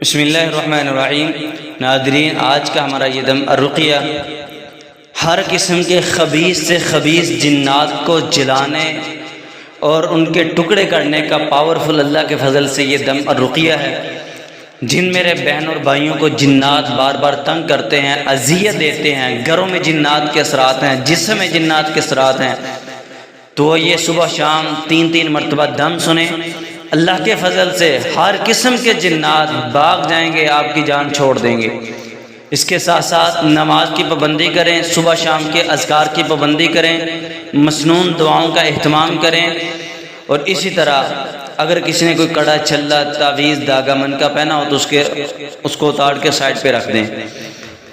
बिस्मिल्लाहिर्रहमानिर्रहीम। नादरीन, आज का हमारा ये दम अर्रुक़िया हर किस्म के ख़बीस से ख़बीस जिन्नात को जलाने और उनके टुकड़े करने का पावरफुल अल्लाह के फजल से ये दम अर्रुक़िया है। जिन मेरे बहन और भाइयों को जिन्नात बार बार तंग करते हैं, अज़ियत देते हैं, घरों में जिन्नात के असरात हैं, जिस्म में जिन्नात के असरात हैं, तो ये सुबह शाम 3-3 मरतबा दम सुने। अल्लाह के फजल से हर किस्म के जिन्नात भाग जाएंगे, आपकी जान छोड़ देंगे। इसके साथ साथ नमाज की पाबंदी करें, सुबह शाम के अज़कार की पाबंदी करें, मसनून दुआओं का एहतमाम करें। और इसी तरह अगर किसी ने कोई कड़ा, छल्ला, तावीज़, धागा, मन का पहना हो तो उसको उतार के साइड पे रख दें।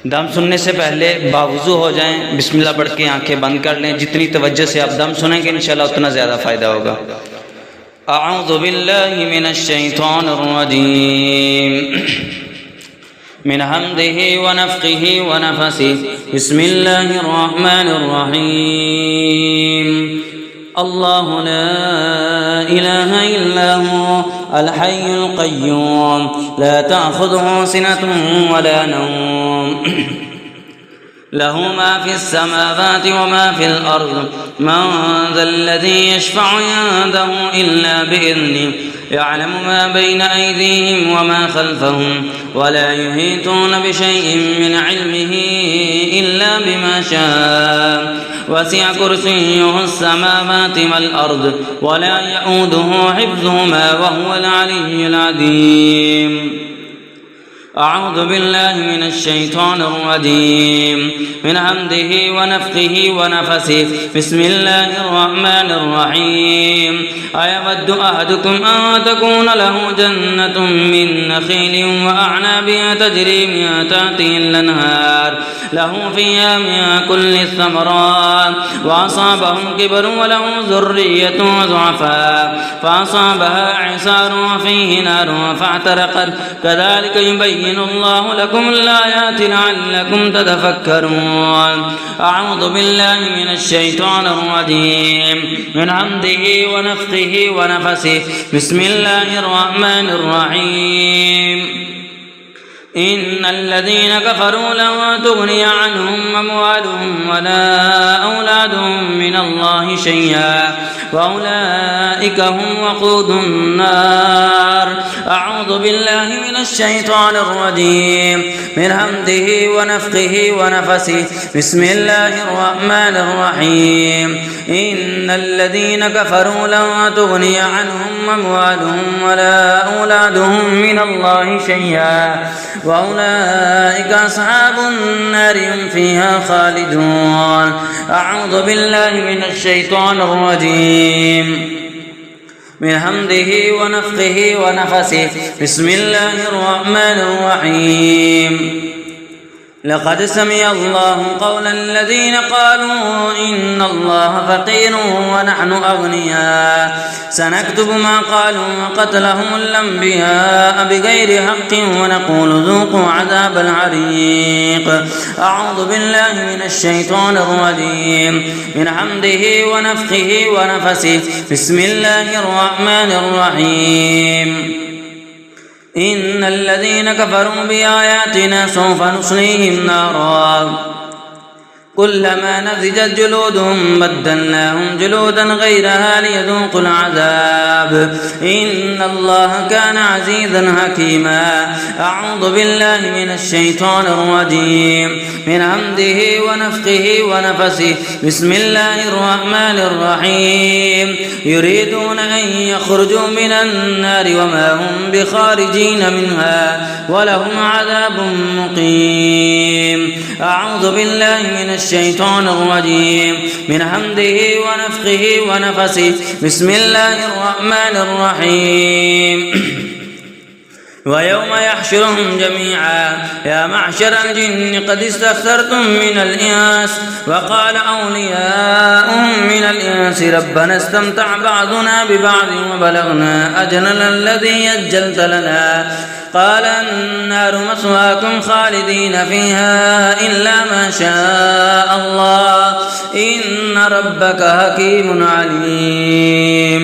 दम सुनने से पहले बावुज़ू हो जाएं, बिस्मिल्लाह पढ़ के आंखें बंद कर लें। जितनी तवज्जो से आप दम सुनेंगे इंशाअल्लाह उतना ज़्यादा फ़ायदा होगा। अऊज़ु बिल्लाहि मिनश शैतानिर रजीम मिन हम्दिही व नफ़्ख़िही व नफ़सिही बिस्मिल्लाहिर रहमानिर रहीम। अल्लाहु ला इलाहा इल्ला हु अल हय्युल क़य्यूम ला तअख़ुज़ुहु सिनतुन व ला नौम लहू मा फ़िस समावाति व मा फ़िल अर्ज़ मन ज़ल्लज़ी यशफ़अु इंदहु इल्ला बिइज़्निही यअलमु मा बैना अयदीहिम व मा ख़ल्फ़हुम व ला युहीतूना बिशैइन मिन इल्मिही इल्ला बिमा शाअ वसिअ कुर्सियुहुस समावाति वल अर्ज़ व ला यऊदुहु हिफ़्ज़ुहुमा व हुवल अलिय्युल अज़ीम। अऊज़ु बिल्लाहि मिनश शैतानिर रजीम मिन हम्दिही व नफ़्ख़िही व नफ़सिही बिस्मिल्लाहिर रहमानिर रहीम। अयवद्दु अहदुकुम अन तकून लहु जन्नतुम मिन नख़ीलिन व अअनाबिन तजरी मिन तहतिहिल अन्हार लहु फ़ीहा मिन कुल्लि समरात व असाबहु किबरुन व लहु ज़ुर्रिय्यतुन ज़ुअफ़ा फ़असाबहा इसारुन फ़ीहि नारुन फ़अतरक़त कज़ालिक युबय्यिनुल्लाहु लकुमुल आयाति लअल्लकुम ततफ़क्करून। अऊज़ु बिल्लाहि मिनश शैतानिर रजीम मिन हम्दिही व नफ़्ख़िही व नफ़सिही बिस्मिल्लाहिर रहमानिर रहीम। इन्नल्लज़ीना कफ़रू लन तुग़निय अन्हुम अम्वालुहुम वला औलादुहुम मिनल्लाहि शै'अन वउलाइका हुम वक़ूदुन नार। अऊज़ु बिल्लाहि मिनश शैतानिर रजीम मिन हम्दिही व नफ़्ख़िही व नफ़सिही बिस्मिल्लाहिर रहमानिर रहीम। इन्नल्लज़ीना कफ़रू लन तुग़निय अन्हुम अम्वालुहुम वला औलादुहुम मिनल्लाहि शै'अन वउलाइका अस्हाबुन नार हुम फ़ीहा ख़ालिदून। अऊज़ु बिल्लाहि मिनश शैतानिर रजीम मिन हम्दिही व नफ़्ख़िही व नफ़सिही बिस्मिल्लाहिर रहमानिर रहीम। लक़द समिअ अल्लाहु क़ौला अल्लज़ीना क़ालू इन्नल्लाहा फ़क़ीरुन व नहनु अग़निया सनक्तुबु मा क़ालू व क़त्लहुमुल अंबिया बिग़ैरि हक़्क़िन व नक़ूलु ज़ूक़ू अज़ाबल हरीक़। अऊज़ु बिल्लाहि मिनश शैतानिर रजीम मिन हम्दिही व नफ़्ख़िही व नफ़सिही बिस्मिल्लाहिर रहमानिर रहीम। इन्नल्लज़ीना कफ़रू बिआयातिना सौफ़ नुस्लीहिम नारा कुल्लमा नज़िजत जुलूदुहुम बद्दलनाहुम जुलूदन ग़ैरहा लियज़ूक़ुल अज़ाब इन्नल्लाहा कान अज़ीज़न हकीमा। अऊज़ु बिल्लाहि मिनश शैतानिर रजीम मिन हम्दिही व नफ़्ख़िही व नफ़सिही बिस्मिल्लाहिर रहमानिर रहीम। युरीदून अन यख़रुजू मिनन नारि व मा हुम बिख़ारिजीन मिनहा व लहुम अज़ाबुन मुक़ीम। अऊज़ु बिल्लाहि मिनश शैतानिर रजीम मिन हम्दिही व नफ़्ख़िही व नफ़सिही बिस्मिल्लाहिर रहमानिर रहीम। वयौम यहशुरुहुम जमीअन या मअशरल जिन्नि क़द इस्तक्थरतुम मिनल इंस वक़ाल औलियाउहुम मिनल इंसि रब्बना इस्तमतअ बअदुना बिबअदिन व बलगना अजलना अल्लज़ी अज्जलत लना क़ाल अन्नारु मस्वाकुम ख़ालिदीन फ़ीहा इल्ला मा शाअ अल्लाह इन्न रब्बका हकीमुन अलीम।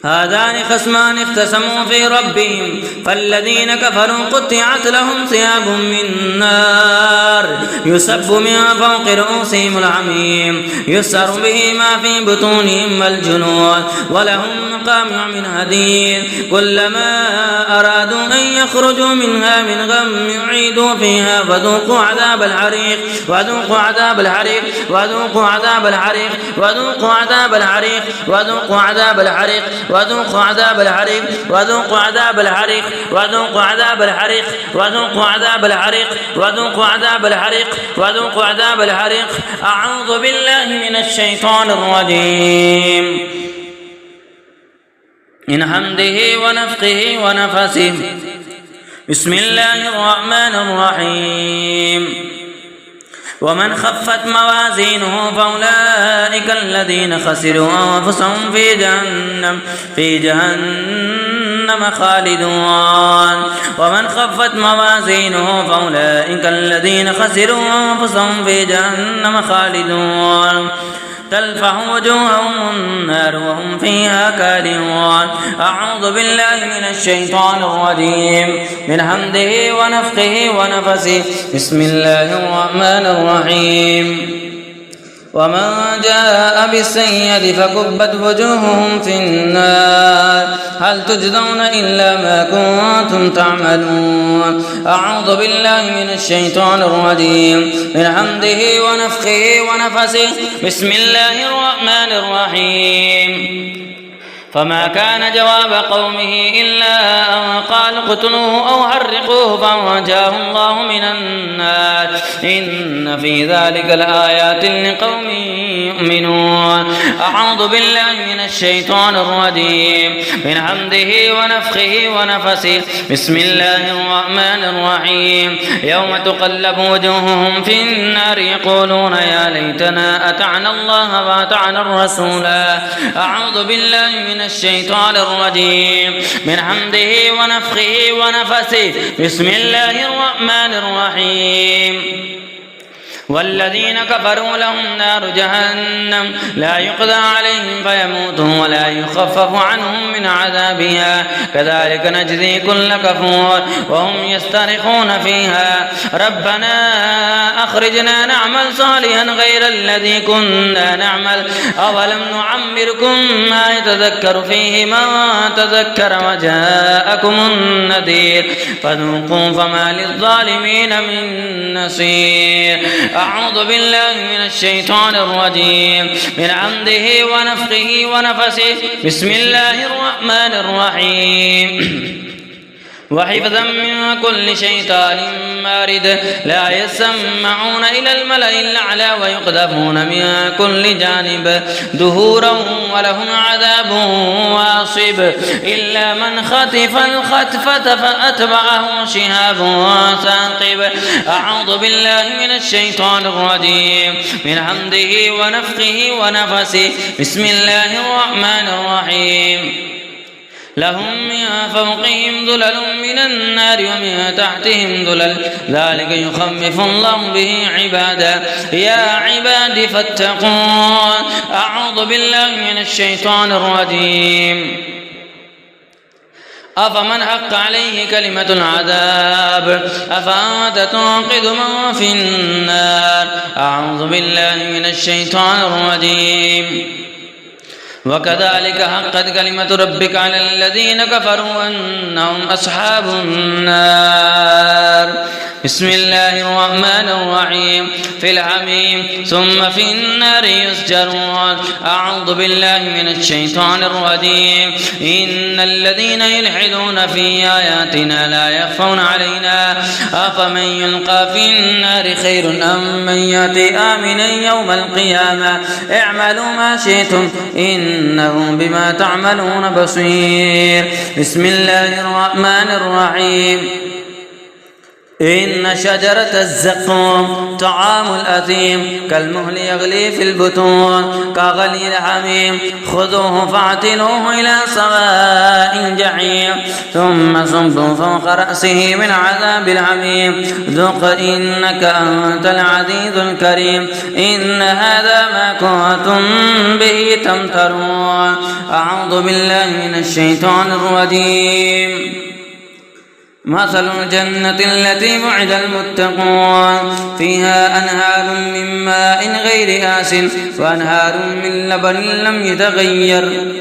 هذان خصمان اختصموا في ربهم فالذين كفروا قطعت لهم ثياب من نار يصب من فوق رؤوسهم الحميم يسر به ما في بطونهم والجنود ولهم مقامع من حديد كلما أرادوا أن يخرجوا منها من غم يعيدوا فيها فذوقوا عذاب الحريق وذوقوا عذاب الحريق وذوقوا عذاب الحريق وذوقوا عذاب الحريق وذوقوا عذاب الحريق وذوقوا عذاب الحريق وذوقوا عذاب الحريق وذوقوا عذاب الحريق وذوقوا عذاب الحريق وذوقوا عذاب الحريق وذوقوا عذاب الحريق. أعوذ بالله من الشيطان الرجيم من حمده ونفخه ونفسه. بسم الله الرحمن الرحيم. ومن خفت موازينه فأولئك الذين خسروا أنفسهم في جهنم خالدون. ومن خفت موازينه فأولئك الذين خسروا أنفسهم في جهنم خالدون تلفح وجوههم النار وهم فيها كالحون. أعوذ بالله من الشيطان الرجيم من حمده ونفخه ونفسه. بسم الله الرحمن الرحيم. ومن جاء بالسيئة فكبت وجوههم في النار هل تجزون إلا ما كنتم تعملون. أعوذ بالله من الشيطان الرجيم من حمده ونفخه ونفسه. بسم الله الرحمن الرحيم. فما كان جواب قومه إلا أن قالوا اقتلوه أو حرقوه فأنجاه الله من النار إن في ذلك لآيات لقوم يؤمنون. أعوذ بالله من الشيطان الرجيم من حمده ونفخه ونفسه. بسم الله الرحمن الرحيم. يوم تقلب وجوههم في النار يقولون يا ليتنا أطعنا الله وأطعنا الرسولا. أعوذ بالله من الشيطان الرجيم من حمده ونفخه ونفسه. بسم الله الرحمن الرحيم. والذين كفروا لهم نار جهنم لا يقضى عليهم فيموتوا ولا يخفف عنهم من عذابها كذلك نجزي كل كفور. وهم يسترخون فيها ربنا أخرجنا نعمل صالحا غير الذي كنا نعمل أولم نعمركم ما يتذكر فيه من تذكر وجاءكم النذير فذوقوا فما للظالمين من نصير. أعوذ بالله من الشيطان الرجيم من حمده ونفخه ونفسه. بسم الله الرحمن الرحيم. وحفظا من كل شيطان مارد لا يسمعون إلى الملأ الأعلى ويقذفون من كل جانب دهورا ولهم عذاب واصب إلا من خطف الخطفة فأتبعه شهاب ثاقب. أعوذ بالله من الشيطان الرجيم من حمده ونفخه ونفسه. بسم الله الرحمن الرحيم. لهم من فوقهم ظلل من النار ومن تحتهم ظلل ذلك يخفف الله به عباده يا عباد فاتقون. أعوذ بالله من الشيطان الرجيم. أفمن حق عليه كلمة العذاب أفأنت تنقذ من في النار. أعوذ بالله من الشيطان الرجيم. وكذلك حقت كلمة ربك على الذين كفروا أنهم أصحاب النار. بسم الله الرحمن الرحيم. في الحميم ثم في النار يسجرون. أعوذ بالله من الشيطان الرجيم. إن الذين يلحدون في آياتنا لا يخفون علينا أفمن يلقى في النار خير أم من يأتي آمنا يوم القيامة اعملوا ما شئتم إنه بما تعملون بصير. بسم الله الرحمن الرحيم. إن شجرة الزقوم طعام الأثيم كالمهل يغلي في البطون كغلي الحميم خذوه فاعتلوه إلى سواء الجحيم ثم صبوا فوق رأسه من عذاب الحميم ذق إنك أنت العزيز الكريم إن هذا ما كنتم به تمترون. أعوذ بالله من الشيطان الرجيم. مثل الجنة التي وعد المتقون فيها أنهار من ماء غير آسٍ وأنهار من لبن لم يتغير.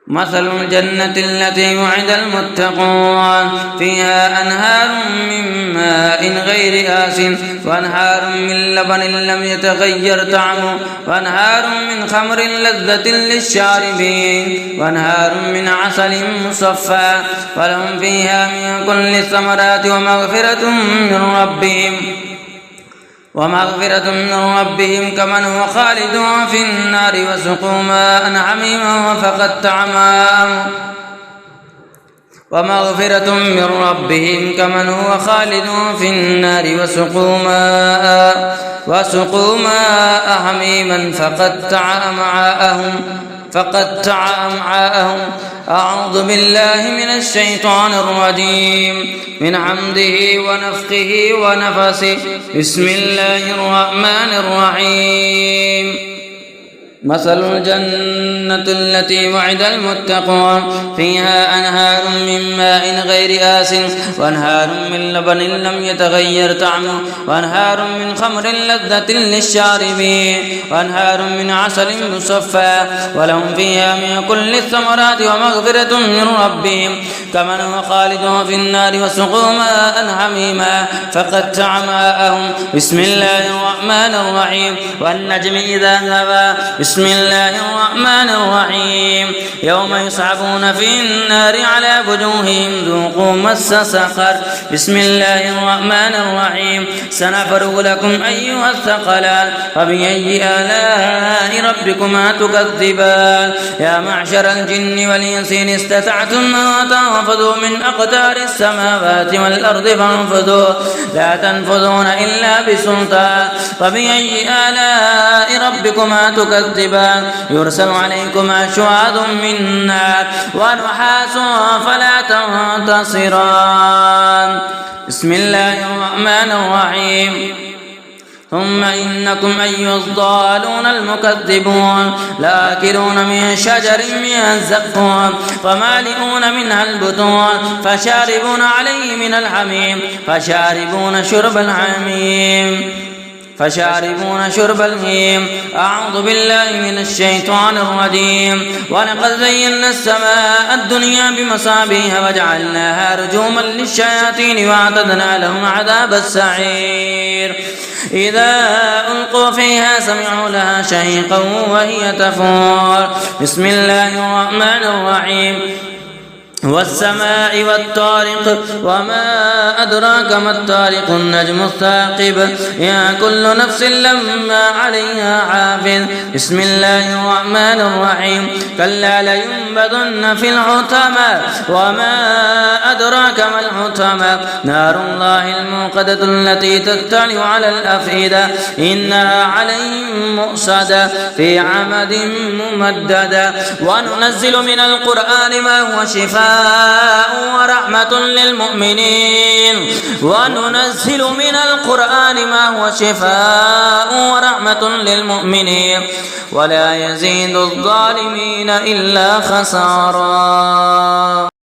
مثل الجنة التي وعد المتقون فيها أنهار من ماء غير آسٍ وأنهار من لبن لم يتغير طعمه وأنهار من خمر لذة للشاربين وأنهار من عسل مصفى ولهم فيها من كل الثمرات ومغفرة من ربهم كمن هو خالد في النار وسقوا ماء حميما فقطع أمعاءهم ومغفرة من ربهم كمن هو خالد في النار وسقوا ماء حميما فقطع أمعاءهم. أعوذ بالله من الشيطان الرجيم من حمده ونفخه ونفسه. بسم الله الرحمن الرحيم. مثل الجنة التي وعد المتقون فيها أنهار من ماء غير آسٍ وأنهار من لبن لم يتغير طعمه وأنهار من خمر لذة للشاربين وأنهار من عسل مصفى ولهم فيها من كل الثمرات ومغفرة من ربهم كمن هو خالد في النار وسقوا ماء حميما فقطع أمعاءهم. بسم الله الرحمن الرحيم. والنجم إذا هوى. بسم الله الرحمن الرحيم. يوم يصعبون في النار على وجوههم ذوقوا مس سقر. بسم الله الرحمن الرحيم. سنفرغ لكم أيها الثقلان فبأي آلاء ربكما تكذبان. يا معشر الجن والإنس إن استطعتم أن تنفذوا من أقدار السماوات والأرض فانفذوا لا تنفذون إلا بسلطان. فبأي آلاء ربكما تكذبان. يرسل عليكما شواظ من نار ونحاس فلا تنتصران. بسم الله الرحمن الرحيم. ثم إنكم أيها الضالون المكذبون لآكلون من شجر من الزقوم فمالئون منها البطون فشاربون عليه من الحميم فشاربون شرب الهيم. أعوذ بالله من الشيطان الرجيم. ولقد زينا السماء الدنيا بمصابيح وجعلناها رجوما للشياطين وأعتدنا لهم عذاب السعير. إذا ألقوا فيها سمعوا لها شهيقا وهي تفور. بسم الله الرحمن الرحيم. والسماء والطارق وما أدراك ما الطارق النجم الثاقب. يا كل نفس لما عليها حافظ. بسم الله الرحمن الرحيم. كلا لينبذن في الحطمة وما أدراك ما الحطمة نار الله الموقدة التي تطلع على الأفئدة إنها عليهم مؤصدة في عمد ممددة. وننزل من القرآن ما هو شفاء ورحمة للمؤمنين ولا يزيد الظالمين إلا خسارا.